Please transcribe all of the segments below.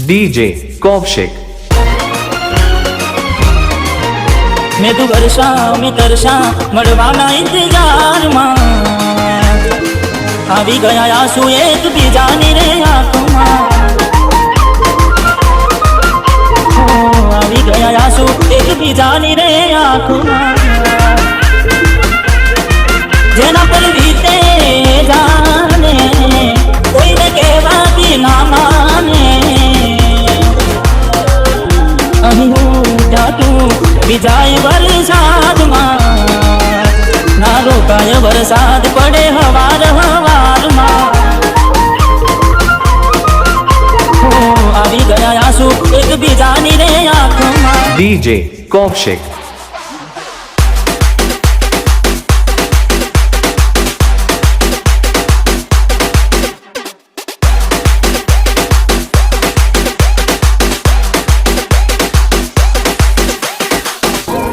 DJ Kovshik. मैं तू वर्षा में तरसा मड़वाना इंतजार मां આવી ગયા આંસુ એક બીજાની રે આંખમાં આવી ગયા આંસુ એક બીજાની રે આંખમાં જેના પર વીતે જાને કોઈને કહેવાથી ના માને અહીં ટાટું વિજાય વરસાદમાં ના રોકાય વરસાદ પડે હવાર હવારમાં આવી ગયા આંસુ એક બીજાની રે આંખમાં DJ Kovshik.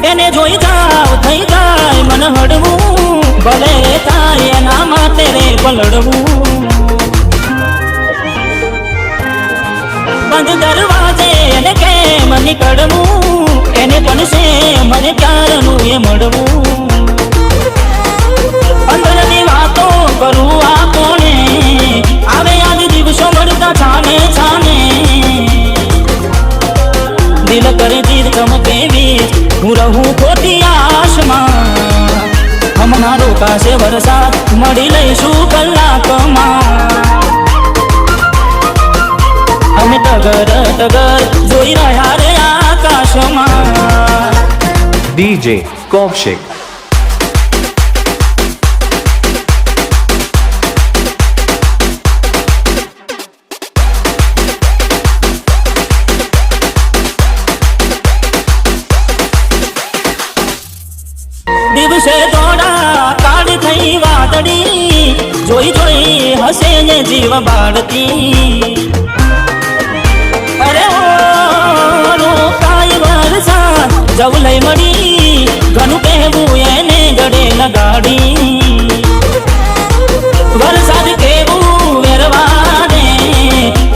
એને જોઈ જાવ થઈ જાય મન હડવું ભલે થાય એના માટે રે પલડવું બંધ દરવાજે એને કેમ નીકળવું એને પણ છે મને ક્યારનું એ મળવું અંદરની વાતો કરું આ કોણે આવે આજ દિવસો મળતા છાને છાને દિલ કરે જીદ ચમકે વીજ હું રહું ખોટી આશમાં હમણાં રોકાશે વરસાદ મળી લઈશું કલાકમાં અમે ટગર ટગર જોઈ રહ્યા રે આકાશમાં DJ Kovshik. દિવસે દોડા કાળ થઈ વાદળી જોઈ જોઈ હસે ને જીવ બાળતી અરે ઓ રોકાય વરસાદ જવ લઈ મળી ઘણું કહેવું એને ગળે લગાડી વરસાદ કેવું વેરવાને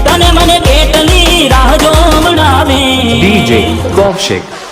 તને મને કેટલી રાહ જોવડાવે DJ Kovshik.